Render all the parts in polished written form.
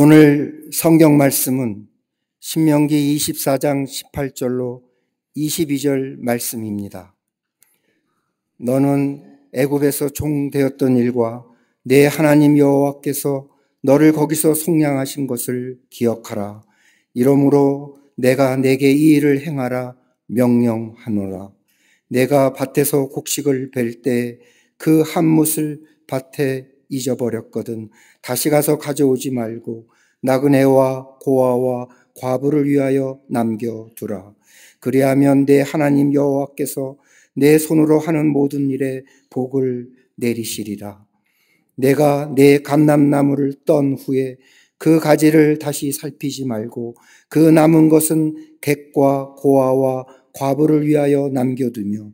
오늘 성경 말씀은 신명기 24장 18절로 22절 말씀입니다. 너는 애굽에서 종 되었던 일과 내 하나님 여호와께서 너를 거기서 속량하신 것을 기억하라. 이러므로 내가 내게 이 일을 행하라 명령하노라. 내가 밭에서 곡식을 벨 때 그 한 뭇을 밭에 잊어버렸거든 다시 가서 가져오지 말고 나그네와 고아와 과부를 위하여 남겨두라. 그리하면 내 하나님 여호와께서 내 손으로 하는 모든 일에 복을 내리시리라. 내가 내 감람나무를 떤 후에 그 가지를 다시 살피지 말고 그 남은 것은 객과 고아와 과부를 위하여 남겨두며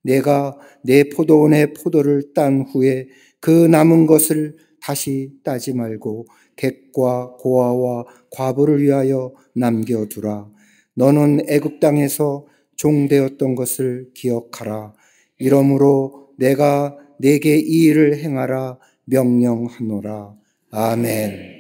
내가 내 포도원의 포도를 딴 후에 그 남은 것을 다시 따지 말고 객과 고아와 과부를 위하여 남겨두라. 너는 애굽 땅에서 종되었던 것을 기억하라. 이러므로 내가 내게 이 일을 행하라 명령하노라. 아멘.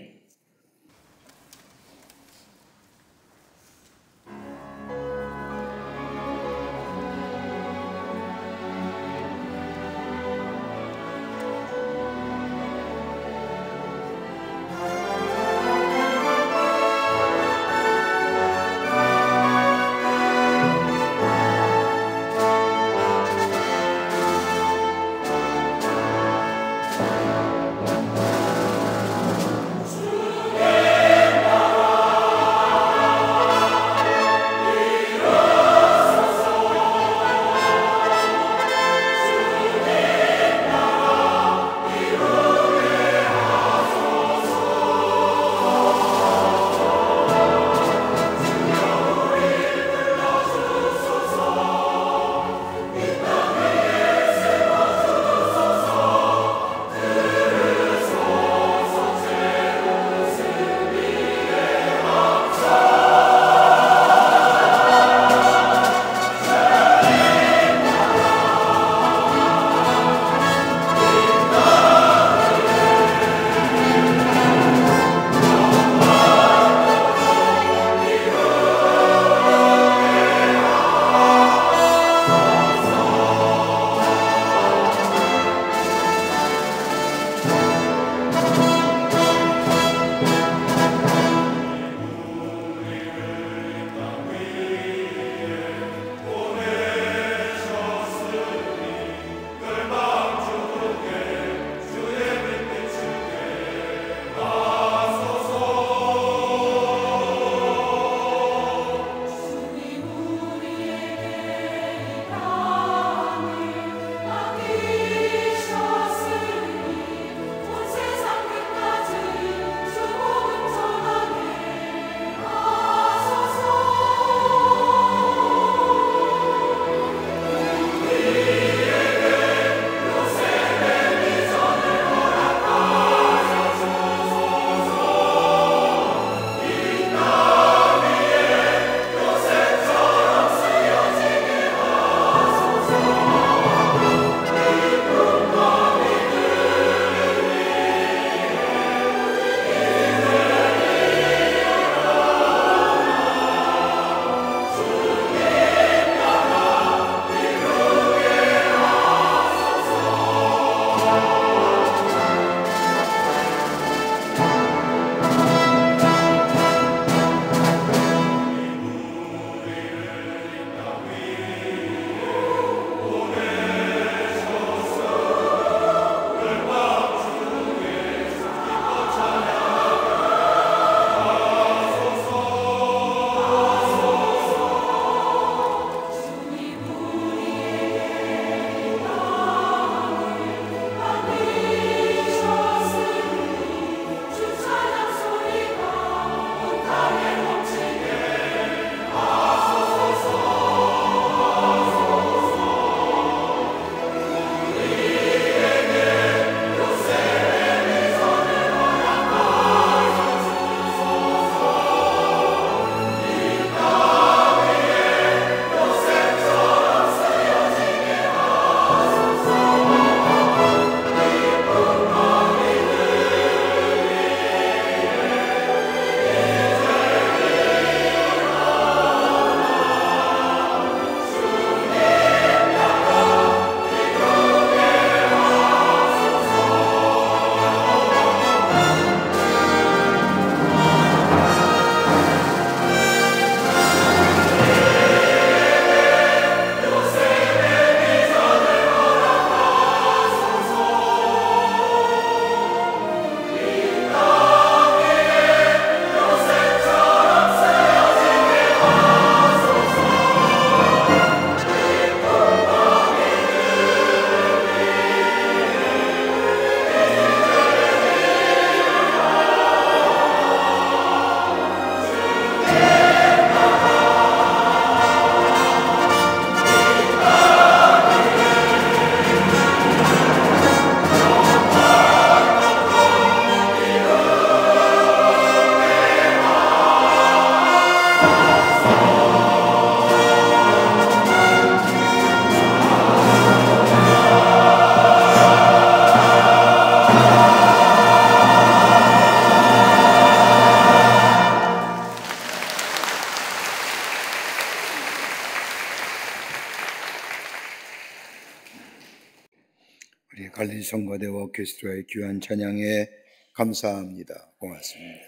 성가대와 오케스트라의 귀한 찬양에 감사합니다. 고맙습니다.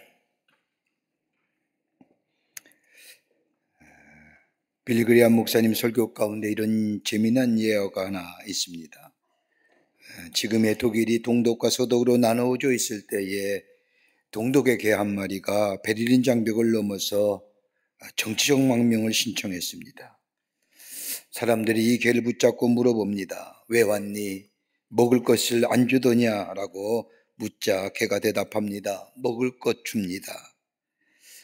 빌리그리암 목사님 설교 가운데 이런 재미난 예어가 하나 있습니다. 지금의 독일이 동독과 서독으로 나누어져 있을 때에 동독의 개 한 마리가 베를린 장벽을 넘어서 정치적 망명을 신청했습니다. 사람들이 이 개를 붙잡고 물어봅니다. 왜 왔니? 먹을 것을 안 주더냐? 라고 묻자 개가 대답합니다. 먹을 것 줍니다.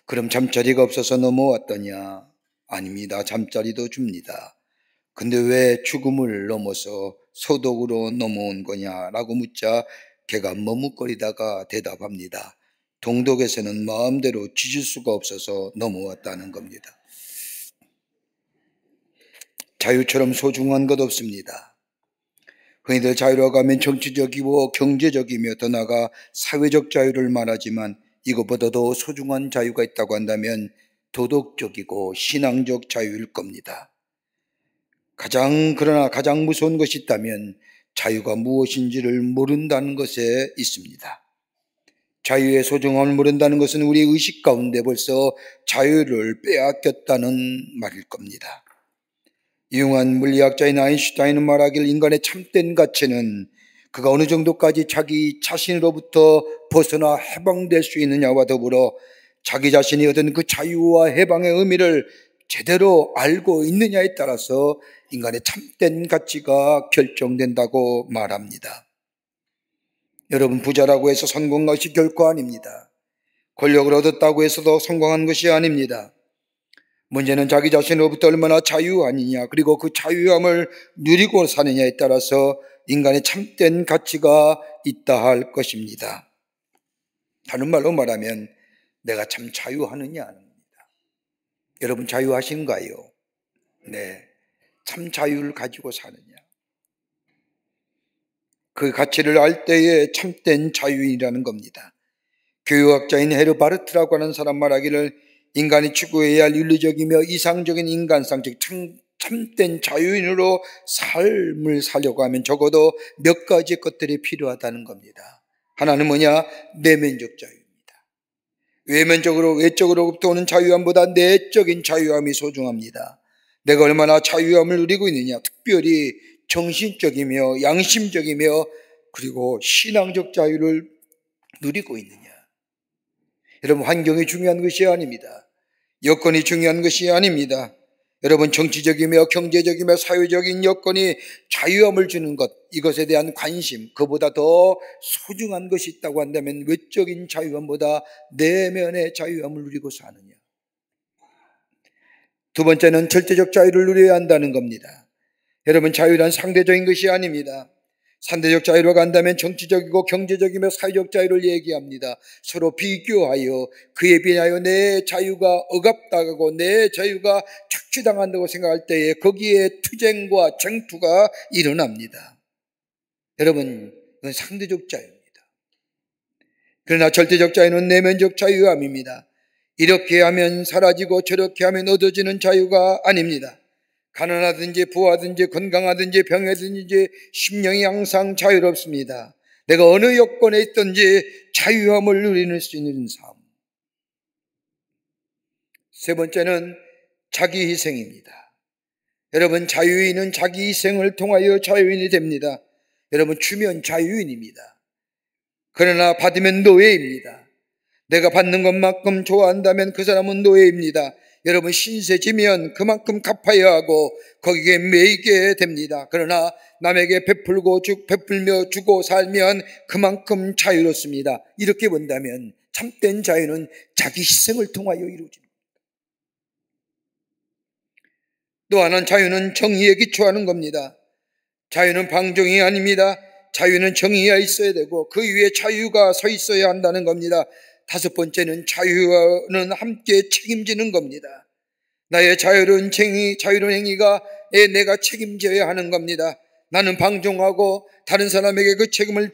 그럼 잠자리가 없어서 넘어왔더냐? 아닙니다. 잠자리도 줍니다. 근데 왜 죽음을 넘어서 서독으로 넘어온 거냐? 라고 묻자 개가 머뭇거리다가 대답합니다. 동독에서는 마음대로 짖을 수가 없어서 넘어왔다는 겁니다. 자유처럼 소중한 것 없습니다. 흔히들 자유라고 하면 정치적이고 경제적이며 더 나아가 사회적 자유를 말하지만 이것보다 더 소중한 자유가 있다고 한다면 도덕적이고 신앙적 자유일 겁니다. 그러나 가장 무서운 것이 있다면 자유가 무엇인지를 모른다는 것에 있습니다. 자유의 소중함을 모른다는 것은 우리 의식 가운데 벌써 자유를 빼앗겼다는 말일 겁니다. 유용한 물리학자인 아인슈타인은 말하기를 인간의 참된 가치는 그가 어느 정도까지 자기 자신으로부터 벗어나 해방될 수 있느냐와 더불어 자기 자신이 얻은 그 자유와 해방의 의미를 제대로 알고 있느냐에 따라서 인간의 참된 가치가 결정된다고 말합니다. 여러분, 부자라고 해서 성공한 것이 결코 아닙니다. 권력을 얻었다고 해서도 성공한 것이 아닙니다. 문제는 자기 자신으로부터 얼마나 자유하느냐, 그리고 그 자유함을 누리고 사느냐에 따라서 인간의 참된 가치가 있다 할 것입니다. 다른 말로 말하면 내가 참 자유하느냐는 겁니다. 여러분, 자유하신가요? 네, 참 자유를 가지고 사느냐, 그 가치를 알 때에 참된 자유인이라는 겁니다. 교육학자인 헤르바르트라고 하는 사람 말하기를 인간이 추구해야 할 윤리적이며 이상적인 인간상, 즉 참된 자유인으로 삶을 살려고 하면 적어도 몇 가지 것들이 필요하다는 겁니다. 하나는 뭐냐? 내면적 자유입니다. 외적으로부터 오는 자유함보다 내적인 자유함이 소중합니다. 내가 얼마나 자유함을 누리고 있느냐, 특별히 정신적이며 양심적이며 그리고 신앙적 자유를 누리고 있느냐. 여러분, 환경이 중요한 것이 아닙니다. 여건이 중요한 것이 아닙니다. 여러분, 정치적이며 경제적이며 사회적인 여건이 자유함을 주는 것, 이것에 대한 관심, 그보다 더 소중한 것이 있다고 한다면 외적인 자유함보다 내면의 자유함을 누리고 사느냐. 두 번째는 절대적 자유를 누려야 한다는 겁니다. 여러분, 자유란 상대적인 것이 아닙니다. 상대적 자유로 한다면 정치적이고 경제적이며 사회적 자유를 얘기합니다. 서로 비교하여 그에 비하여 내 자유가 억압당하고 내 자유가 착취당한다고 생각할 때에 거기에 투쟁과 쟁투가 일어납니다. 여러분, 이건 상대적 자유입니다. 그러나 절대적 자유는 내면적 자유함입니다. 이렇게 하면 사라지고 저렇게 하면 얻어지는 자유가 아닙니다. 가난하든지 부하든지 건강하든지 병하든지 심령이 항상 자유롭습니다. 내가 어느 여건에 있든지 자유함을 누리는 수 있는 삶. 세 번째는 자기 희생입니다. 여러분, 자유인은 자기 희생을 통하여 자유인이 됩니다. 여러분, 주면 자유인입니다. 그러나 받으면 노예입니다. 내가 받는 것만큼 좋아한다면 그 사람은 노예입니다. 여러분, 신세 지면 그만큼 갚아야 하고 거기에 매이게 됩니다. 그러나 남에게 베풀며 주고 살면 그만큼 자유롭습니다. 이렇게 본다면 참된 자유는 자기 희생을 통하여 이루어집니다. 또 하나는 자유는 정의에 기초하는 겁니다. 자유는 방종이 아닙니다. 자유는 정의가 있어야 되고 그 위에 자유가 서 있어야 한다는 겁니다. 다섯 번째는 자유는 함께 책임지는 겁니다. 나의 자유로운 행위가 내가 책임져야 하는 겁니다. 나는 방종하고 다른 사람에게 그 책임을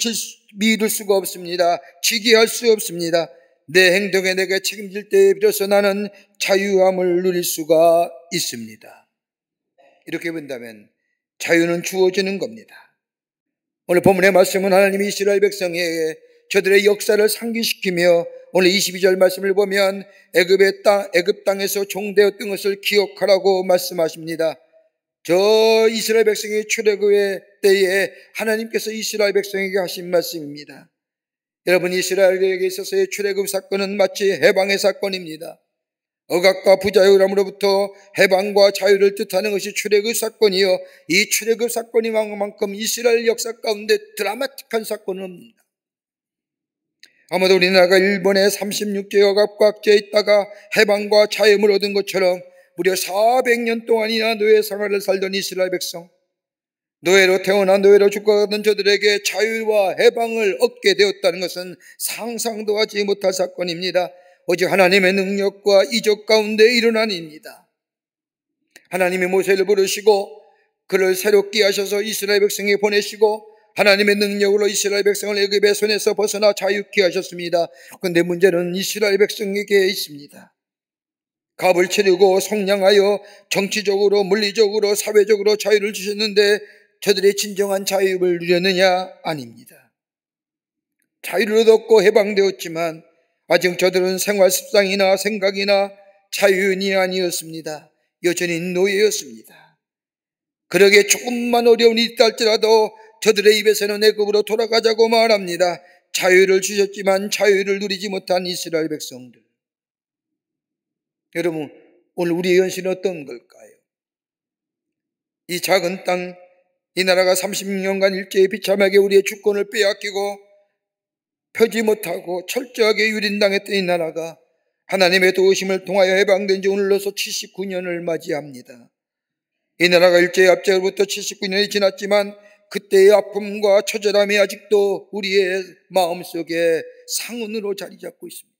미룰 수가 없습니다. 지게 할 수 없습니다. 내 행동에 내가 책임질 때에 비로소 나는 자유함을 누릴 수가 있습니다. 이렇게 본다면 자유는 주어지는 겁니다. 오늘 본문의 말씀은 하나님이 이스라엘 백성에게 저들의 역사를 상기시키며 오늘 22절 말씀을 보면 애굽 땅에서 종되었던 것을 기억하라고 말씀하십니다. 저 이스라엘 백성의 출애굽의 때에 하나님께서 이스라엘 백성에게 하신 말씀입니다. 여러분, 이스라엘에게 있어서의 출애굽 사건은 마치 해방의 사건입니다. 억압과 부자유함으로부터 해방과 자유를 뜻하는 것이 출애굽 사건이요, 이 출애굽 사건이만큼 이스라엘 역사 가운데 드라마틱한 사건은 없습니다. 아마도 우리나라가 일본의 36제 억압과 악재에 있다가 해방과 자유를 얻은 것처럼 무려 400년 동안이나 노예 생활을 살던 이스라엘 백성, 노예로 태어나 노예로 죽어가던 저들에게 자유와 해방을 얻게 되었다는 것은 상상도 하지 못할 사건입니다. 오직 하나님의 능력과 이적 가운데 일어난 일입니다. 하나님이 모세를 부르시고 그를 새롭게 하셔서 이스라엘 백성에 보내시고 하나님의 능력으로 이스라엘 백성을 애굽의 손에서 벗어나 자유케 하셨습니다. 그런데 문제는 이스라엘 백성에게 있습니다. 값을 치르고 성량하여 정치적으로, 물리적으로, 사회적으로 자유를 주셨는데 저들의 진정한 자유를 누렸느냐? 아닙니다. 자유를 얻었고 해방되었지만 아직 저들은 생활 습성이나 생각이나 자유인이 아니었습니다. 여전히 노예였습니다. 그러기에 조금만 어려움이 있다 할지라도 저들의 입에서는 애굽으로 돌아가자고 말합니다. 자유를 주셨지만 자유를 누리지 못한 이스라엘 백성들. 여러분, 오늘 우리의 현실은 어떤 걸까요? 이 작은 땅, 이 나라가 36년간 일제히 비참하게 우리의 주권을 빼앗기고 펴지 못하고 철저하게 유린당했던 이 나라가 하나님의 도우심을 통하여 해방된 지 오늘로서 79년을 맞이합니다. 이 나라가 일제의 압제로부터 79년이 지났지만 그때의 아픔과 처절함이 아직도 우리의 마음속에 상흔으로 자리 잡고 있습니다.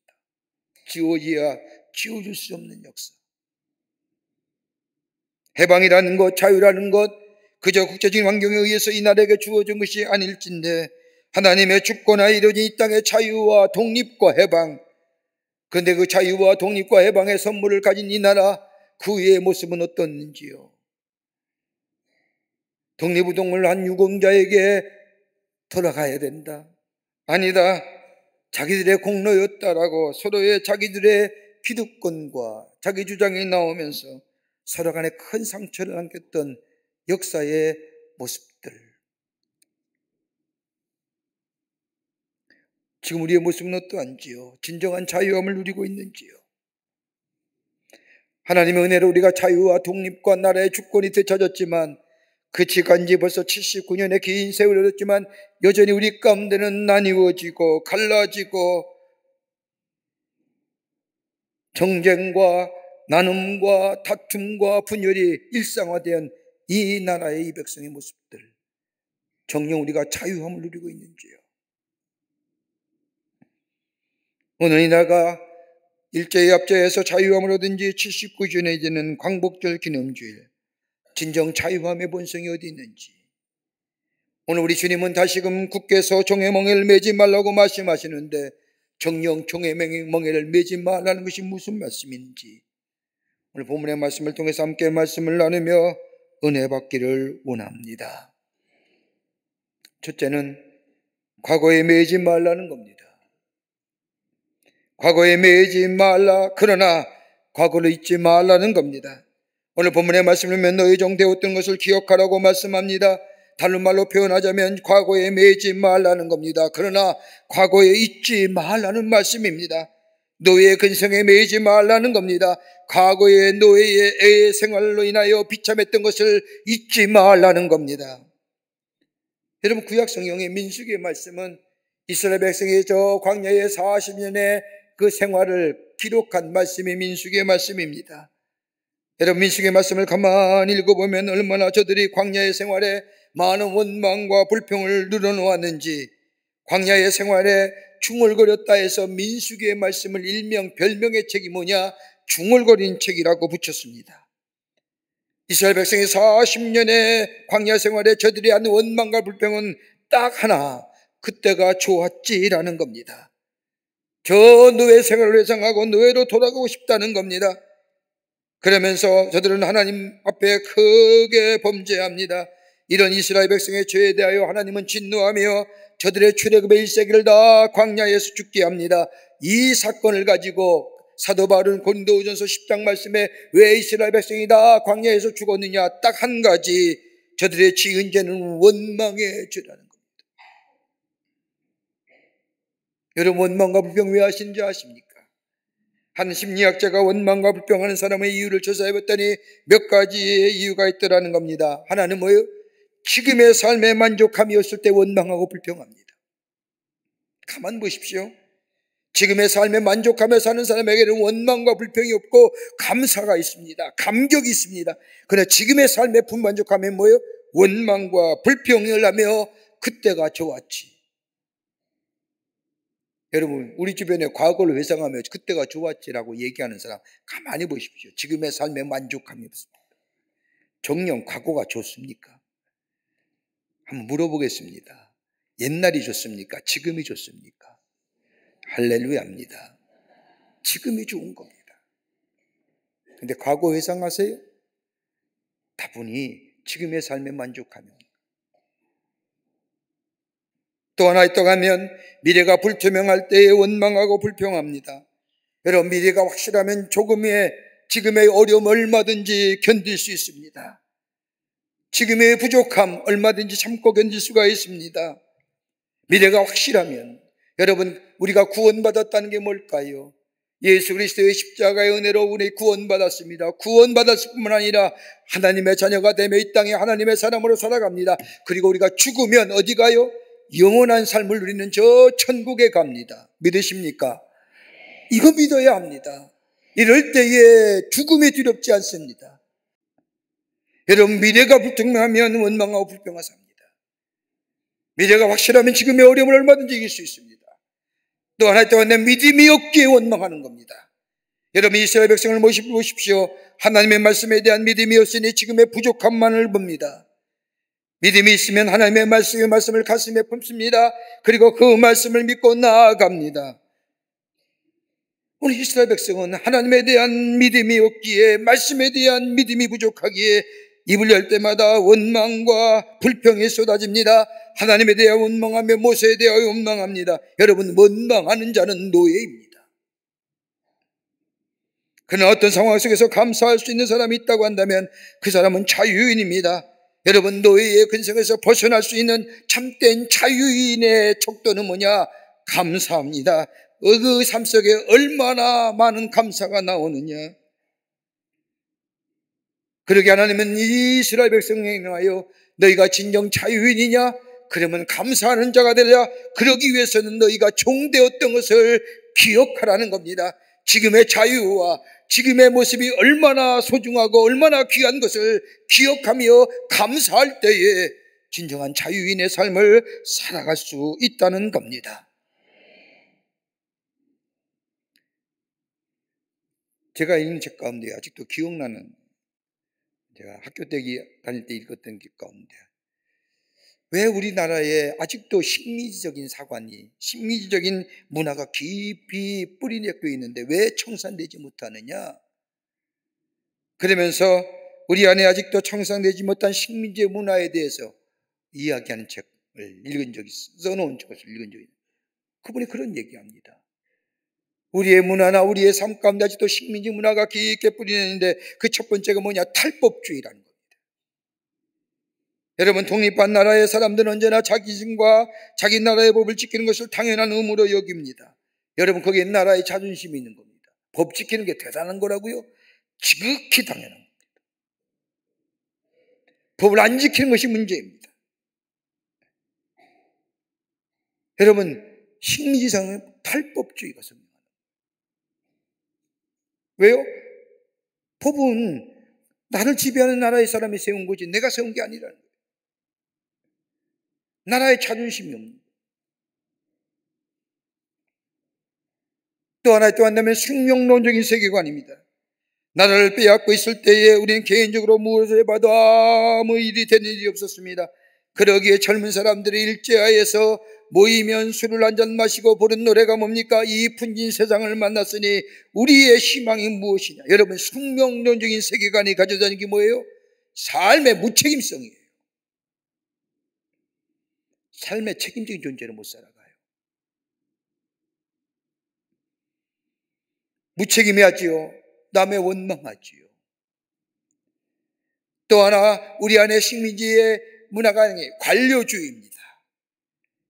지워져야 지워줄 수 없는 역사. 해방이라는 것, 자유라는 것, 그저 국제적인 환경에 의해서 이 나라에게 주어진 것이 아닐진데 하나님의 주권하에 이루어진 이 땅의 자유와 독립과 해방, 그런데 그 자유와 독립과 해방의 선물을 가진 이 나라, 그 위의 모습은 어떻는지요? 독립운동을 한 유공자에게 돌아가야 된다. 아니다. 자기들의 공로였다라고 서로의 자기들의 기득권과 자기 주장이 나오면서 서로 간에 큰 상처를 안겼던 역사의 모습들. 지금 우리의 모습은 어떠한지요? 진정한 자유함을 누리고 있는지요? 하나님의 은혜로 우리가 자유와 독립과 나라의 주권이 되찾았지만 그치 간지 벌써 79년의 긴 세월이 흘렀지만 여전히 우리 가운데는 나뉘어지고 갈라지고 정쟁과 나눔과 다툼과 분열이 일상화된 이 나라의 이 백성의 모습들, 정녕 우리가 자유함을 누리고 있는지요? 오늘 이 나라가 일제의 압제에서 자유함을 얻은 지 79주년이 되는 광복절 기념주일, 진정 자유함의 본성이 어디 있는지, 오늘 우리 주님은 다시금 굳게서 종의 멍에를 매지 말라고 말씀하시는데 정녕 종의 멍에를 매지 말라는 것이 무슨 말씀인지 오늘 본문의 말씀을 통해서 함께 말씀을 나누며 은혜 받기를 원합니다. 첫째는 과거에 매지 말라는 겁니다. 과거에 매지 말라, 그러나 과거를 잊지 말라는 겁니다. 오늘 본문의 말씀을 보면 너희 종 되었던 것을 기억하라고 말씀합니다. 다른 말로 표현하자면 과거에 매지 말라는 겁니다. 그러나 과거에 잊지 말라는 말씀입니다. 노예의 근성에 매이지 말라는 겁니다. 과거의 노예의 애의 생활로 인하여 비참했던 것을 잊지 말라는 겁니다. 여러분, 구약 성경의 민수기의 말씀은 이스라엘 백성의 저 광야의 40년의 그 생활을 기록한 말씀이 민수기의 말씀입니다. 여러분, 민수기의 말씀을 가만히 읽어보면 얼마나 저들이 광야의 생활에 많은 원망과 불평을 늘어놓았는지, 광야의 생활에 중얼거렸다 해서 민수기의 말씀을 일명 별명의 책이 뭐냐? 중얼거린 책이라고 붙였습니다. 이스라엘 백성이 40년의 광야 생활에 저들이 한 원망과 불평은 딱 하나, 그때가 좋았지라는 겁니다. 저 노예 생활을 회상하고 노예로 돌아가고 싶다는 겁니다. 그러면서 저들은 하나님 앞에 크게 범죄합니다. 이런 이스라엘 백성의 죄에 대하여 하나님은 진노하며 저들의 출애굽의 일세기를 다 광야에서 죽게 합니다. 이 사건을 가지고 사도 바울은 고린도후전서 10장 말씀에 왜 이스라엘 백성이 다 광야에서 죽었느냐, 딱 한 가지, 저들의 지은 죄는 원망의 죄라는 겁니다. 여러분, 원망과 불평 왜 하시는지 아십니까? 한 심리학자가 원망과 불평하는 사람의 이유를 조사해봤더니 몇 가지의 이유가 있더라는 겁니다. 하나는 뭐예요? 지금의 삶에 만족함이 없을 때 원망하고 불평합니다. 가만 보십시오. 지금의 삶에 만족하며 사는 사람에게는 원망과 불평이 없고 감사가 있습니다. 감격이 있습니다. 그러나 지금의 삶에 불만족하면 뭐예요? 원망과 불평을 하며 그때가 좋았지. 여러분, 우리 주변에 과거를 회상하며 그때가 좋았지라고 얘기하는 사람 가만히 보십시오. 지금의 삶에 만족함이 없습니다. 정녕 과거가 좋습니까? 한번 물어보겠습니다. 옛날이 좋습니까? 지금이 좋습니까? 할렐루야입니다. 지금이 좋은 겁니다. 근데 과거 회상하세요? 다분히 지금의 삶에 만족하면. 또 하나 있다가면 미래가 불투명할 때에 원망하고 불평합니다. 여러분, 미래가 확실하면 지금의 어려움 얼마든지 견딜 수 있습니다. 지금의 부족함 얼마든지 참고 견딜 수가 있습니다. 미래가 확실하면. 여러분, 우리가 구원받았다는 게 뭘까요? 예수 그리스도의 십자가의 은혜로 우리 구원받았습니다. 구원받았을 뿐만 아니라 하나님의 자녀가 되며 이 땅에 하나님의 사람으로 살아갑니다. 그리고 우리가 죽으면 어디 가요? 영원한 삶을 누리는 저 천국에 갑니다. 믿으십니까? 이거 믿어야 합니다. 이럴 때에 죽음이 두렵지 않습니다. 여러분, 미래가 불투명하면 원망하고 불평하고 삽니다. 미래가 확실하면 지금의 어려움을 얼마든지 이길 수 있습니다. 또 하나 또한 내 믿음이 없기에 원망하는 겁니다. 여러분, 이스라엘 백성을 보십시오. 하나님의 말씀에 대한 믿음이 없으니 지금의 부족함만을 봅니다. 믿음이 있으면 하나님의 말씀을 가슴에 품습니다. 그리고 그 말씀을 믿고 나아갑니다. 오늘 이스라엘 백성은 하나님에 대한 믿음이 없기에, 말씀에 대한 믿음이 부족하기에 입을 열 때마다 원망과 불평이 쏟아집니다. 하나님에 대해 원망하며 모세에 대하여 원망합니다. 여러분, 원망하는 자는 노예입니다. 그러나 어떤 상황 속에서 감사할 수 있는 사람이 있다고 한다면 그 사람은 자유인입니다. 여러분, 노예의 근성에서 벗어날 수 있는 참된 자유인의 척도는 뭐냐? 감사합니다. 그 삶 속에 얼마나 많은 감사가 나오느냐. 그러게 하나님은 이스라엘 백성에게 행하여 너희가 진정 자유인이냐? 그러면 감사하는 자가 되라. 그러기 위해서는 너희가 종되었던 것을 기억하라는 겁니다. 지금의 자유와 지금의 모습이 얼마나 소중하고 얼마나 귀한 것을 기억하며 감사할 때에 진정한 자유인의 삶을 살아갈 수 있다는 겁니다. 제가 읽은 책 가운데 아직도 기억나는, 제가 학교 때 다닐 때 읽었던 책 가운데, 왜 우리나라에 아직도 식민지적인 사관이, 식민지적인 문화가 깊이 뿌리내려 있는데 왜 청산되지 못하느냐? 그러면서 우리 안에 아직도 청산되지 못한 식민지의 문화에 대해서 이야기하는 책을 읽은 적이 있어요. 써놓은 책을 읽은 적이 있어요. 그분이 그런 얘기합니다. 우리의 문화나 우리의 삶 가운데 아직도 식민지 문화가 깊게 뿌리내는데 그 첫 번째가 뭐냐? 탈법주의라는 겁니다. 여러분, 독립한 나라의 사람들은 언제나 자기 신과 자기 나라의 법을 지키는 것을 당연한 의무로 여깁니다. 여러분, 거기에 나라의 자존심이 있는 겁니다. 법 지키는 게 대단한 거라고요? 지극히 당연한 겁니다. 법을 안 지키는 것이 문제입니다. 여러분, 식민지상은 탈법주의가 성립합니다. 왜요? 법은 나를 지배하는 나라의 사람이 세운 거지 내가 세운 게 아니라는 거예요. 나라의 자존심이 없는 거예요. 또 하나 또 한다면 숙명론적인 세계관입니다. 나라를 빼앗고 있을 때에 우리는 개인적으로 무엇을 해봐도 아무 일이 되는 일이 없었습니다. 그러기에 젊은 사람들이 일제하에서 모이면 술을 한잔 마시고 부른 노래가 뭡니까? 이 풍진 세상을 만났으니 우리의 희망이 무엇이냐? 여러분, 숙명론적인 세계관이 가져다니는 게 뭐예요? 삶의 무책임성이에요. 삶의 책임적인 존재를 못 살아가요. 무책임해하지요. 남의 원망하지요. 또 하나 우리 안에 식민지의 문화가 관료주의입니다.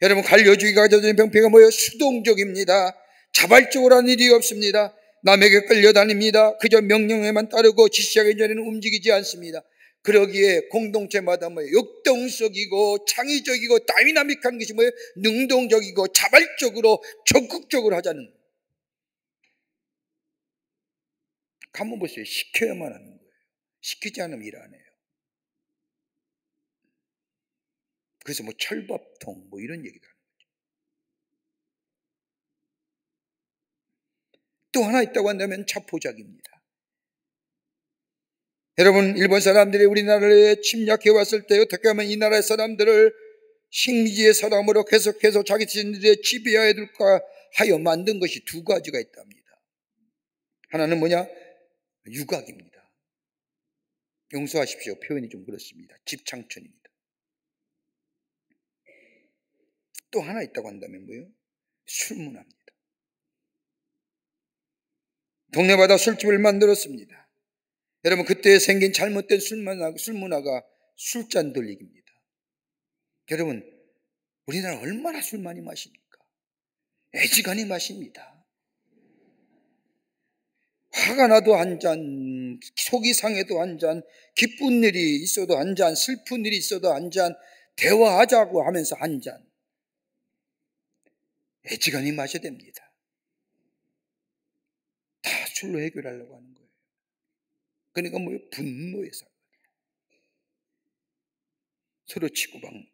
여러분, 관료주의가 가져다주는 병폐가 뭐예요? 수동적입니다. 자발적으로 하는 일이 없습니다. 남에게 끌려다닙니다. 그저 명령에만 따르고 지시하기 전에는 움직이지 않습니다. 그러기에 공동체마다 뭐예요? 역동적이고 창의적이고 다이나믹한 것이 뭐예요? 능동적이고 자발적으로 적극적으로 하자는 거예요. 한번 보세요. 시켜야만 하는 거예요. 시키지 않으면 일 안 해요. 그래서 뭐 철밥통 뭐 이런 얘기가 하는 거죠. 또 하나 있다고 한다면 자포자기입니다. 여러분, 일본 사람들이 우리나라에 침략해 왔을 때 어떻게 하면 이 나라의 사람들을 식민지의 사람으로 계속해서 자기 자신들의 지배하에 둘까 하여 만든 것이 두 가지가 있답니다. 하나는 뭐냐? 유각입니다. 용서하십시오. 표현이 좀 그렇습니다. 집창천입니다. 또 하나 있다고 한다면 뭐예요? 술문화입니다. 동네마다 술집을 만들었습니다. 여러분, 그때 생긴 잘못된 술문화가 술잔 돌리기입니다. 여러분, 우리나라 얼마나 술 많이 마십니까? 애지간히 마십니다. 화가 나도 한 잔, 속이 상해도 한 잔, 기쁜 일이 있어도 한 잔, 슬픈 일이 있어도 한 잔, 대화하자고 하면서 한 잔. 애지간히 마셔야 됩니다. 다 술로 해결하려고 하는 거예요. 그러니까 뭐예요? 분노에서 서로 치고받는 거예요.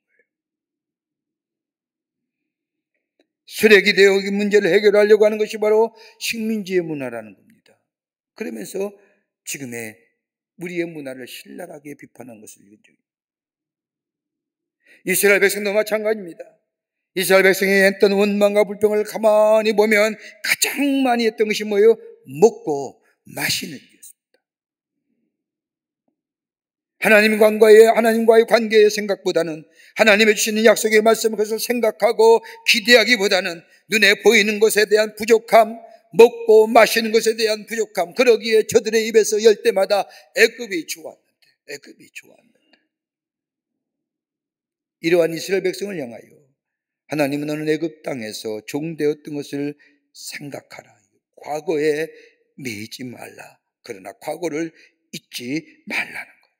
쓰레기 대역의 문제를 해결하려고 하는 것이 바로 식민지의 문화라는 겁니다. 그러면서 지금의 우리의 문화를 신랄하게 비판한 것을 읽은 적입니다. 이스라엘 백성도 마찬가지입니다. 이스라엘 백성이 했던 원망과 불평을 가만히 보면 가장 많이 했던 것이 뭐예요? 먹고 마시는 일이었습니다. 하나님과의 관계의 생각보다는 하나님의 주시는 약속의 말씀을 그것을 생각하고 기대하기보다는 눈에 보이는 것에 대한 부족함, 먹고 마시는 것에 대한 부족함, 그러기에 저들의 입에서 열 때마다 애굽이 좋았는데 이러한 이스라엘 백성을 향하여 하나님은 너는 애굽 땅에서 종되었던 것을 생각하라. 과거에 매이지 말라. 그러나 과거를 잊지 말라는 것.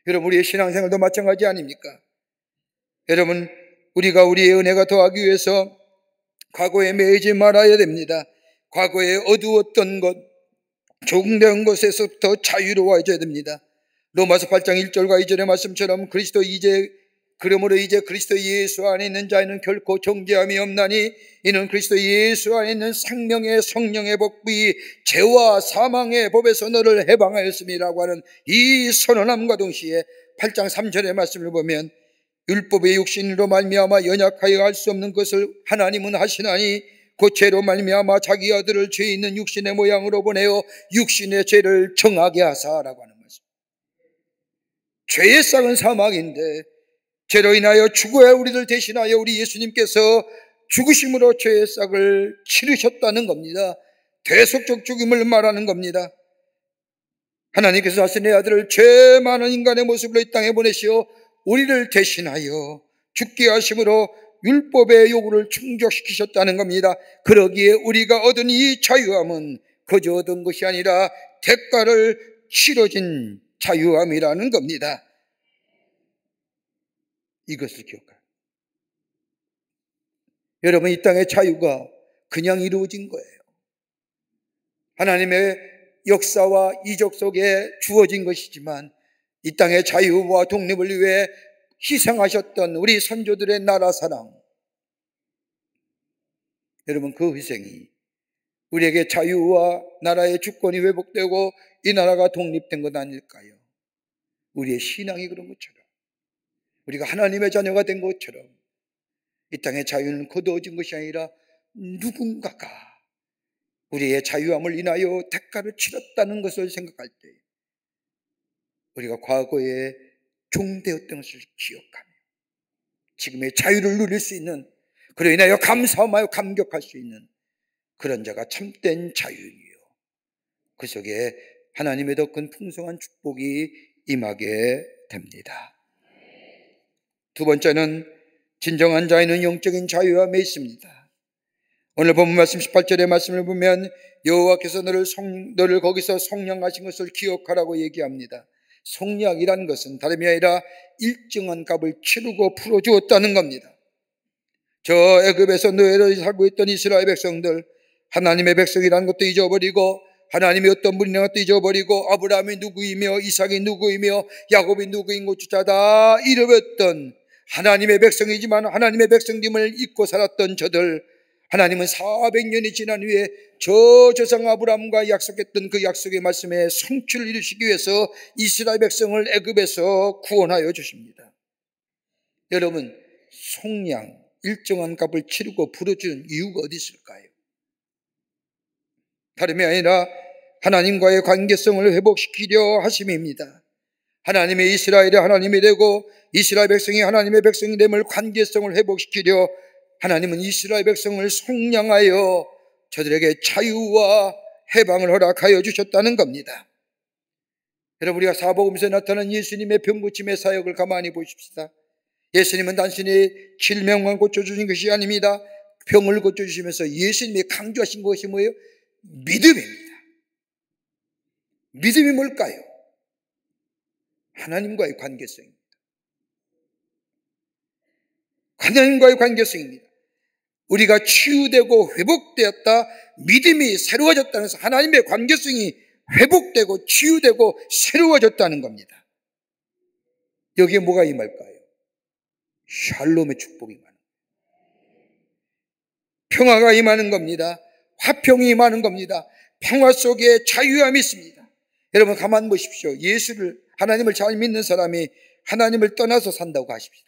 여러분, 우리의 신앙생활도 마찬가지 아닙니까? 여러분, 우리가 우리의 은혜가 더하기 위해서 과거에 매이지 말아야 됩니다. 과거에 어두웠던 것, 종된 것에서부터 자유로워져야 됩니다. 로마서 8장 1절과 2절의 말씀처럼 그러므로 이제 그리스도 예수 안에 있는 자에는 결코 정죄함이 없나니 이는 그리스도 예수 안에 있는 생명의 성령의 법이 죄와 사망의 법에서 너를 해방하였음이라고 하는 이 선언함과 동시에 8장 3절의 말씀을 보면 율법의 육신으로 말미암아 연약하여 할 수 없는 것을 하나님은 하시나니 그 죄로 말미암아 자기 아들을 죄 있는 육신의 모양으로 보내어 육신의 죄를 정하게 하사라고 하는 말씀. 죄의 싹은 사망인데 죄로 인하여 죽어야 우리를 대신하여 우리 예수님께서 죽으심으로 죄의 싹을 치르셨다는 겁니다. 대속적 죽임을 말하는 겁니다. 하나님께서 자신의 아들을 죄 많은 인간의 모습으로 이 땅에 보내시어 우리를 대신하여 죽게 하심으로 율법의 요구를 충족시키셨다는 겁니다. 그러기에 우리가 얻은 이 자유함은 거저 얻은 것이 아니라 대가를 치러진 자유함이라는 겁니다. 이것을 기억하라. 여러분, 이 땅의 자유가 그냥 이루어진 거예요. 하나님의 역사와 이적 속에 주어진 것이지만 이 땅의 자유와 독립을 위해 희생하셨던 우리 선조들의 나라 사랑, 여러분, 그 희생이 우리에게 자유와 나라의 주권이 회복되고 이 나라가 독립된 것 아닐까요? 우리의 신앙이 그런 것처럼, 우리가 하나님의 자녀가 된 것처럼 이 땅의 자유는 거두어진 것이 아니라 누군가가 우리의 자유함을 인하여 대가를 치렀다는 것을 생각할 때 우리가 과거에 종되었던 것을 기억하며 지금의 자유를 누릴 수 있는, 그로 인하여 감사하며 감격할 수 있는 그런 자가 참된 자유이요, 그 속에 하나님의 더 큰 풍성한 축복이 임하게 됩니다. 두 번째는 진정한 자유는 영적인 자유함에 있습니다. 오늘 본문 말씀 18절의 말씀을 보면 여호와께서 너를 거기서 속량하신 것을 기억하라고 얘기합니다. 속량이라는 것은 다름이 아니라 일정한 값을 치르고 풀어주었다는 겁니다. 저 애굽에서 노예로 살고 있던 이스라엘 백성들, 하나님의 백성이라는 것도 잊어버리고 하나님이 어떤 분이라는 것도 잊어버리고 아브라함이 누구이며 이삭이 누구이며 야곱이 누구인 것조차 다 잃어버렸던 하나님의 백성이지만 하나님의 백성됨을 잊고 살았던 저들, 하나님은 400년이 지난 후에 저 조상 아브라함과 약속했던 그 약속의 말씀에 성취를 이루시기 위해서 이스라엘 백성을 애굽에서 구원하여 주십니다. 여러분, 속량, 일정한 값을 치르고 풀어주는 이유가 어디 있을까요? 다름이 아니라 하나님과의 관계성을 회복시키려 하심입니다. 하나님의 이스라엘이 하나님이 되고 이스라엘 백성이 하나님의 백성이 됨을 관계성을 회복시키려 하나님은 이스라엘 백성을 속량하여 저들에게 자유와 해방을 허락하여 주셨다는 겁니다. 여러분, 우리가 사복음서에 나타난 예수님의 병고침의 사역을 가만히 보십시다. 예수님은 단순히 질병만 고쳐주신 것이 아닙니다. 병을 고쳐주시면서 예수님이 강조하신 것이 뭐예요? 믿음입니다. 믿음이 뭘까요? 하나님과의 관계성입니다. 하나님과의 관계성입니다. 우리가 치유되고 회복되었다, 믿음이 새로워졌다는 것은 하나님의 관계성이 회복되고 치유되고 새로워졌다는 겁니다. 여기에 뭐가 임할까요? 샬롬의 축복이 임하는 겁니다. 평화가 임하는 겁니다. 화평이 임하는 겁니다. 평화 속에 자유함이 있습니다. 여러분, 가만 보십시오. 하나님을 잘 믿는 사람이 하나님을 떠나서 산다고 하십시다.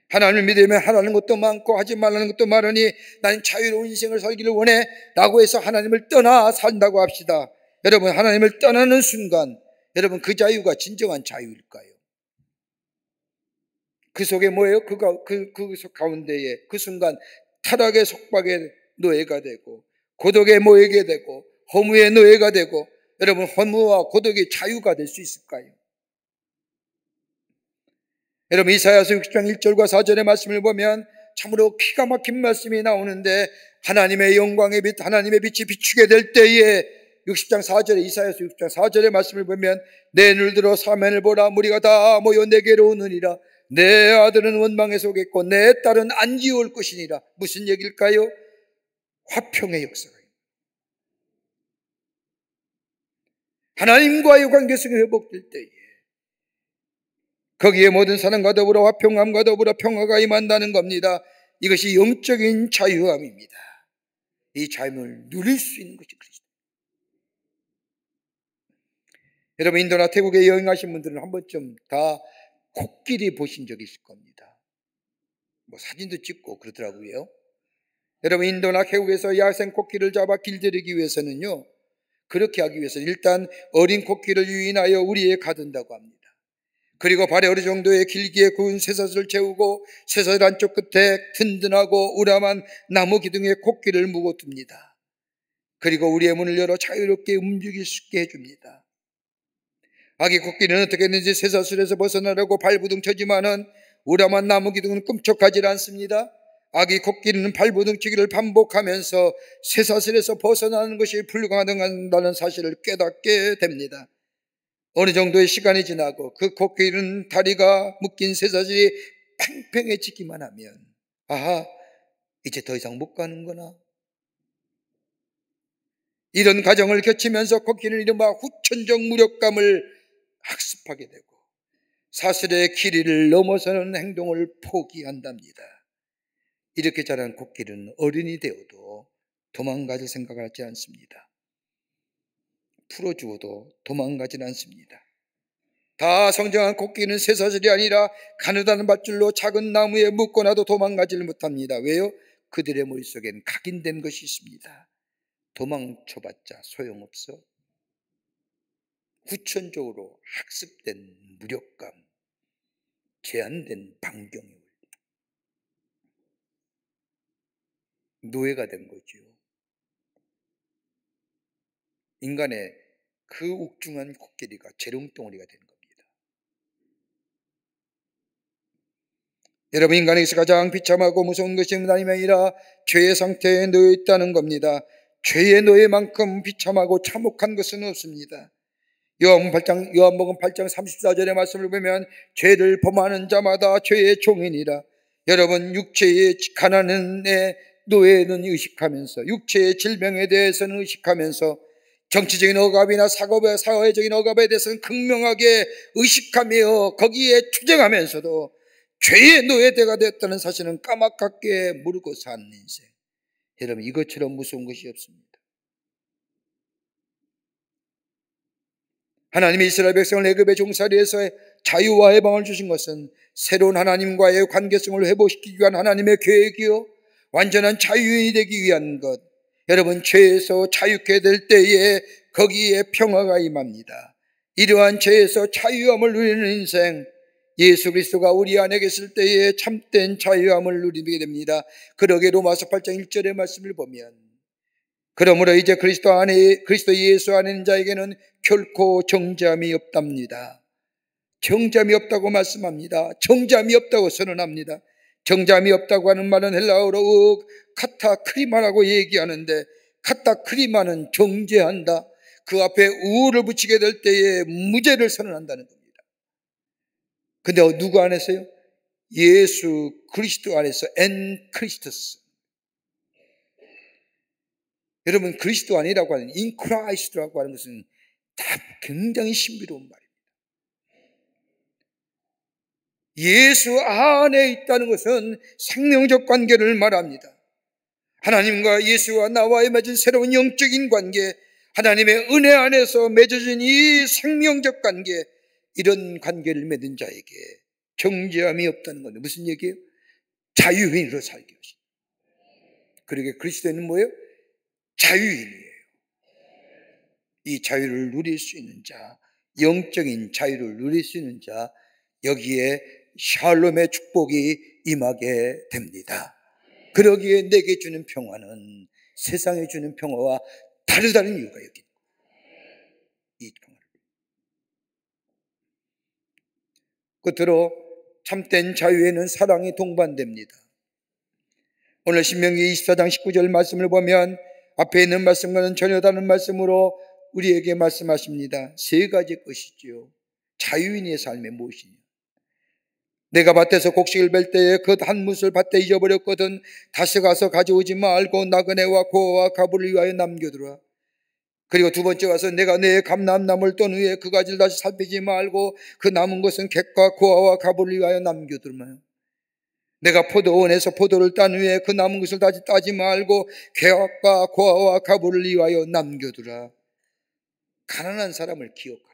하나님을 믿으면 하라는 것도 많고 하지 말라는 것도 많으니 나는 자유로운 인생을 살기를 원해 라고 해서 하나님을 떠나 산다고 합시다. 여러분, 하나님을 떠나는 순간 여러분, 그 자유가 진정한 자유일까요? 그 속에 뭐예요? 그 가운데에 그 순간 타락의 속박의 노예가 되고 고독의 노예가 되고 허무의 노예가 되고, 여러분, 허무와 고독의 자유가 될 수 있을까요? 여러분, 이사야서 60장 1절과 4절의 말씀을 보면 참으로 기가 막힌 말씀이 나오는데, 하나님의 영광의 빛, 하나님의 빛이 비추게 될 때에 60장 4절에 이사야서 60장 4절의 말씀을 보면 내 눈을 들어 사면을 보라, 무리가 다 모여 내게로 오느니라. 내 아들은 원망에 속했고 내 딸은 안지에 올 것이니라. 무슨 얘기일까요? 화평의 역사가 하나님과의 관계성이 회복될 때에 거기에 모든 사람과 더불어 화평함과 더불어 평화가 임한다는 겁니다. 이것이 영적인 자유함입니다. 이 자유를 누릴 수 있는 것이 그리스도. 여러분, 인도나 태국에 여행하신 분들은 한 번쯤 다 코끼리 보신 적이 있을 겁니다. 사진도 찍고 그러더라고요. 여러분, 인도나 태국에서 야생 코끼리를 잡아 길들이기 위해서는요, 그렇게 하기 위해서 일단 어린 코끼리를 유인하여 우리에 가둔다고 합니다. 그리고 발에 어느 정도의 길기에 구운 쇠사슬을 채우고 쇠사슬 한쪽 끝에 든든하고 우람한 나무 기둥에 코끼리를 묵어둡니다. 그리고 우리의 문을 열어 자유롭게 움직일 수 있게 해줍니다. 아기 코끼리는 어떻게 했는지 쇠사슬에서 벗어나려고 발부둥쳐지만은 우람한 나무 기둥은 꿈쩍하지 않습니다. 아기 코끼리는 발부둥치기를 반복하면서 쇠사슬에서 벗어나는 것이 불가능하다는 사실을 깨닫게 됩니다. 어느 정도의 시간이 지나고 그 코끼리는 다리가 묶인 쇠사슬이 팽팽해지기만 하면 아하, 이제 더 이상 못 가는구나. 이런 과정을 거치면서 코끼리는 이른바 후천적 무력감을 학습하게 되고 사슬의 길이를 넘어서는 행동을 포기한답니다. 이렇게 자란 코끼리는 어른이 되어도 도망가질 생각을 하지 않습니다. 풀어주어도 도망가진 않습니다. 다 성장한 코끼리는 쇠사슬이 아니라 가느다란 밧줄로 작은 나무에 묶어놔도 도망가지를 못합니다. 왜요? 그들의 머릿속엔 각인된 것이 있습니다. 도망쳐봤자 소용없어. 후천적으로 학습된 무력감, 제한된 반경의 원리, 노예가 된 거죠. 인간의 그 욱중한 코끼리가 재롱덩어리가 된 겁니다. 여러분, 인간에게서 가장 비참하고 무서운 것이 하나님이 아니라 죄의 상태에 놓여 있다는 겁니다. 죄의 노예만큼 비참하고 참혹한 것은 없습니다. 요한복음 8장 34절의 말씀을 보면 죄를 범하는 자마다 죄의 종이니라. 여러분, 육체의 가난의 노예는 의식하면서, 육체의 질병에 대해서는 의식하면서, 정치적인 억압이나 사회적인 억압에 대해서는 극명하게 의식하며 거기에 투쟁하면서도 죄의 노예대가 되었다는 사실은 까맣게 모르고 사는 인생. 여러분, 이것처럼 무서운 것이 없습니다. 하나님이 이스라엘 백성을 애굽의 종살이에서 자유와 해방을 주신 것은 새로운 하나님과의 관계성을 회복시키기 위한 하나님의 계획이요, 완전한 자유인이 되기 위한 것. 여러분, 죄에서 자유케 될 때에 거기에 평화가 임합니다. 이러한 죄에서 자유함을 누리는 인생, 예수 그리스도가 우리 안에 계실 때에 참된 자유함을 누리게 됩니다. 그러게 로마서 8장 1절의 말씀을 보면, 그러므로 이제 그리스도 예수 안에 있는 자에게는 결코 정죄함이 없답니다. 정죄함이 없다고 말씀합니다. 정죄함이 없다고 선언합니다. 정죄함이 없다고 하는 말은 헬라어로 카타크리마라고 얘기하는데, 카타크리마는 정죄한다. 그 앞에 우를 붙이게 될 때에 무죄를 선언한다는 겁니다. 근데 누구 안에서요? 예수 그리스도 안에서, 엔 크리스토스. 여러분, 그리스도 안이라고 하는, 인 크라이스트라고 하는 것은 다 굉장히 신비로운 말입니다. 예수 안에 있다는 것은 생명적 관계를 말합니다. 하나님과 예수와 나와의 맺은 새로운 영적인 관계, 하나님의 은혜 안에서 맺어진 이 생명적 관계, 이런 관계를 맺은 자에게 정죄함이 없다는 건데 무슨 얘기예요? 자유인으로 살게 하십니다. 그러게 그리스도는 뭐예요? 자유인이에요. 이 자유를 누릴 수 있는 자, 영적인 자유를 누릴 수 있는 자, 여기에 샬롬의 축복이 임하게 됩니다. 그러기에 내게 주는 평화는 세상에 주는 평화와 다르다는 이유가 여기 있는 거예요. 이 평화를. 끝으로 참된 자유에는 사랑이 동반됩니다. 오늘 신명기 24장 19절 말씀을 보면 앞에 있는 말씀과는 전혀 다른 말씀으로 우리에게 말씀하십니다. 세 가지 것이지요. 자유인의 삶이 무엇이냐? 내가 밭에서 곡식을 벨 때에 그 한 뭇을 밭에 잊어버렸거든 다시 가서 가져오지 말고 나그네와 고아와 가부를 위하여 남겨두라. 그리고 두 번째 와서 내가 내 감람나무를 떤 후에 그 가지를 다시 살피지 말고 그 남은 것은 객과 고아와 가부를 위하여 남겨두라. 내가 포도원에서 포도를 딴 후에 그 남은 것을 다시 따지 말고 객과 고아와 가부를 위하여 남겨두라. 가난한 사람을 기억하라.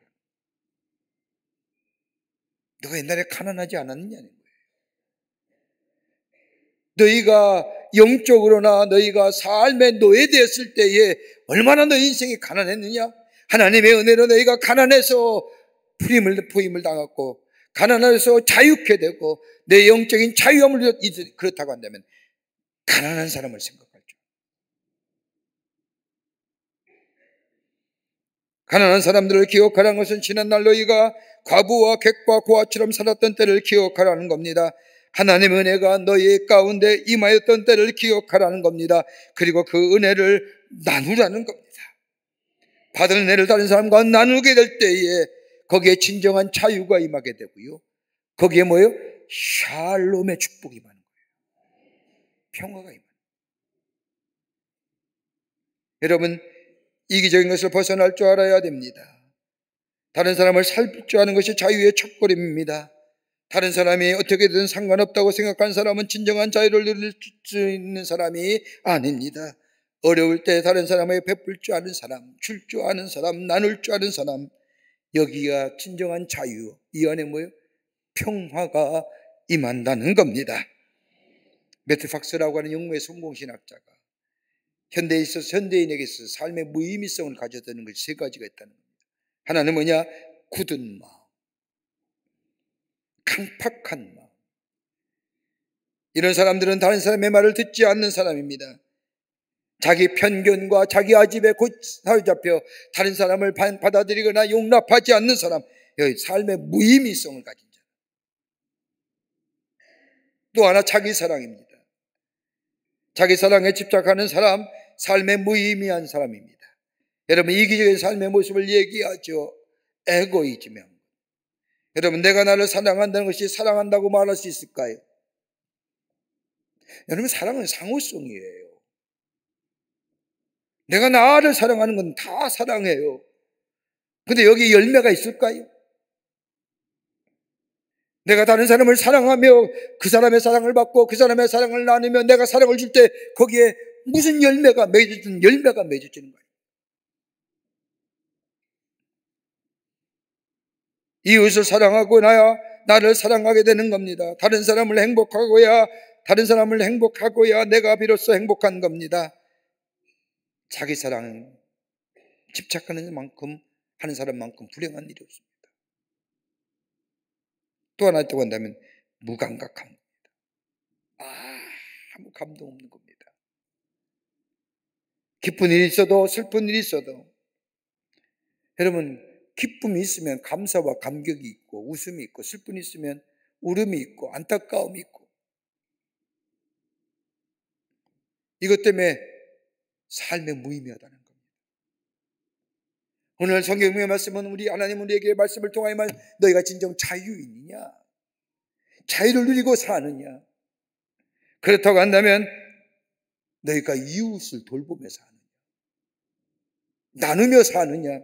너가 옛날에 가난하지 않았느냐는 거예요. 너희가 영적으로나 너희가 삶의 노예되었을 때에 얼마나 너희 인생이 가난했느냐? 하나님의 은혜로 너희가 가난해서 부임을 당했고 가난해서 자유케 되고 내 영적인 자유함을 그렇다고 한다면 가난한 사람을 생각하죠. 가난한 사람들을 기억하라는 것은 지난날 너희가 과부와 객과 고아처럼 살았던 때를 기억하라는 겁니다. 하나님의 은혜가 너희 가운데 임하였던 때를 기억하라는 겁니다. 그리고 그 은혜를 나누라는 겁니다. 받은 은혜를 다른 사람과 나누게 될 때에 거기에 진정한 자유가 임하게 되고요. 거기에 뭐예요? 샬롬의 축복이 임하는 거예요. 평화가 임하는 거예요. 여러분, 이기적인 것을 벗어날 줄 알아야 됩니다. 다른 사람을 살필 줄 아는 것이 자유의 첫걸음입니다. 다른 사람이 어떻게든 상관없다고 생각하는 사람은 진정한 자유를 누릴 수 있는 사람이 아닙니다. 어려울 때 다른 사람에게 베풀 줄 아는 사람, 줄 줄 아는 사람, 나눌 줄 아는 사람, 여기가 진정한 자유. 이 안에 뭐예요? 평화가 임한다는 겁니다. 매트 팍스라고 하는 영국의 성공신학자가 현대인에게 있어서 삶의 무의미성을 가져다는 것이 세 가지가 있다는 겁니다. 하나는 뭐냐? 굳은 마음, 강팍한 마음. 이런 사람들은 다른 사람의 말을 듣지 않는 사람입니다. 자기 편견과 자기 아집에 곧 사로잡혀 다른 사람을 받아들이거나 용납하지 않는 사람, 여기 삶의 무의미성을 가진 자. 또 하나 자기 사랑입니다. 자기 사랑에 집착하는 사람, 삶의 무의미한 사람입니다. 여러분, 이기적인 삶의 모습을 얘기하죠. 에고이즘이야. 여러분, 내가 나를 사랑한다는 것이 사랑한다고 말할 수 있을까요? 여러분, 사랑은 상호성이에요. 내가 나를 사랑하는 건 다 사랑해요. 근데 여기 열매가 있을까요? 내가 다른 사람을 사랑하며 그 사람의 사랑을 받고 그 사람의 사랑을 나누며 내가 사랑을 줄 때 거기에 무슨 열매가 맺어지는 거예요. 이웃을 사랑하고 나를 사랑하게 되는 겁니다. 다른 사람을 행복하고야 내가 비로소 행복한 겁니다. 자기 사랑은 집착하는 만큼 하는 사람만큼 불행한 일이 없습니다. 또 하나 있다고 한다면 무감각한 겁니다. 아무 감동 없는 겁니다. 기쁜 일이 있어도 슬픈 일이 있어도 여러분, 기쁨이 있으면 감사와 감격이 있고 웃음이 있고 슬픔이 있으면 울음이 있고 안타까움이 있고, 이것 때문에 삶에 무의미하다는 겁니다. 오늘 성경의 말씀은 우리 하나님 우리에게 말씀을 통하여 너희가 진정 자유인이냐, 자유를 누리고 사느냐, 그렇다고 한다면 너희가 이웃을 돌보며 사느냐, 나누며 사느냐.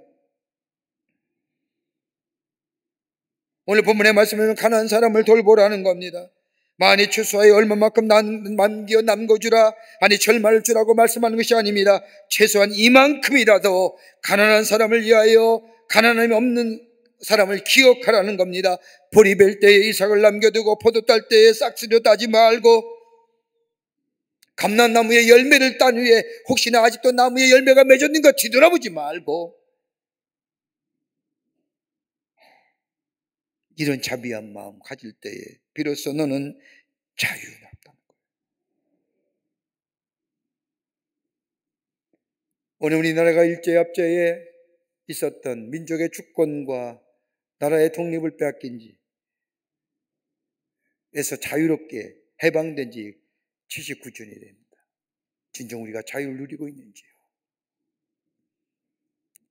오늘 본문의 말씀은 가난한 사람을 돌보라는 겁니다. 많이 추수하여 얼마만큼 남겨주라, 아니 절말을 주라고 말씀하는 것이 아닙니다. 최소한 이만큼이라도 가난한 사람을 위하여, 가난함이 없는 사람을 기억하라는 겁니다. 보리 벨 때에 이삭을 남겨두고 포도 딸 때에 싹쓸이로 따지 말고, 감람나무의 열매를 딴 후에 혹시나 아직도 나무에 열매가 맺었는가 뒤돌아보지 말고, 이런 자비한 마음 가질 때에 비로소 너는 자유롭다는 거예요. 오늘 우리나라가 일제압제에 있었던 민족의 주권과 나라의 독립을 빼앗긴 지에서 자유롭게 해방된 지 79주년이 됩니다. 진정 우리가 자유를 누리고 있는지요?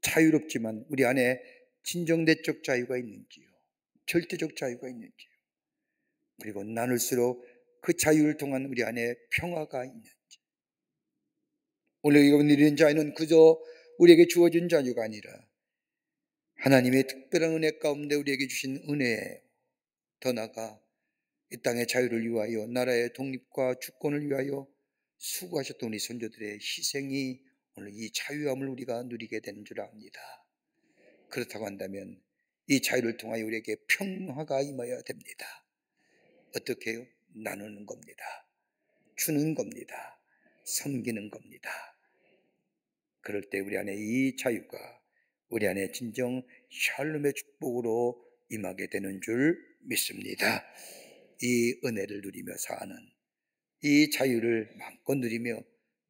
자유롭지만 우리 안에 진정 내적 자유가 있는지요? 절대적 자유가 있는지요? 그리고 나눌수록 그 자유를 통한 우리 안에 평화가 있는지. 오늘 이런 자유는 그저 우리에게 주어진 자유가 아니라 하나님의 특별한 은혜 가운데 우리에게 주신 은혜예요. 더 나아가 이 땅의 자유를 위하여, 나라의 독립과 주권을 위하여 수고하셨던 우리 선조들의 희생이 오늘 이 자유함을 우리가 누리게 되는 줄 압니다. 그렇다고 한다면 이 자유를 통하여 우리에게 평화가 임하여야 됩니다. 어떻게 해요? 나누는 겁니다. 주는 겁니다. 섬기는 겁니다. 그럴 때 우리 안에 이 자유가 우리 안에 진정 샬롬의 축복으로 임하게 되는 줄 믿습니다. 이 은혜를 누리며 사는, 이 자유를 마음껏 누리며,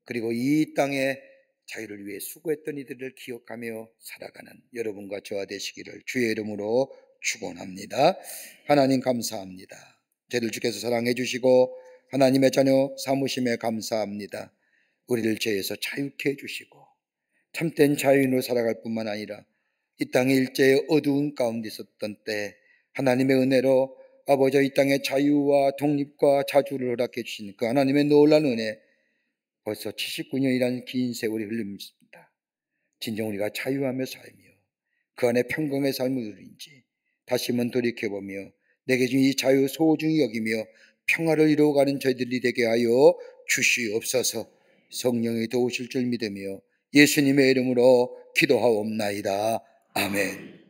그리고 이 땅의 자유를 위해 수고했던 이들을 기억하며 살아가는 여러분과 저와 되시기를 주의 이름으로 축원합니다. 하나님 감사합니다. 저희를 주께서 사랑해 주시고 하나님의 자녀 삼으심에 감사합니다. 우리를 죄에서 자유케 해주시고 참된 자유인으로 살아갈 뿐만 아니라 이 땅의 일제의 어두운 가운데 있었던 때 하나님의 은혜로 아버지 이 땅의 자유와 독립과 자주를 허락해 주신 그 하나님의 놀라운 은혜, 벌써 79년이라는 긴 세월이 흘립니다. 진정 우리가 자유하며 살며 그 안에 평강의 삶을 누린지 다시 한번 돌이켜보며 내게 준 이 자유 소중히 여기며 평화를 이루어가는 저희들이 되게 하여 주시옵소서. 성령이 도우실 줄 믿으며 예수님의 이름으로 기도하옵나이다. 아멘.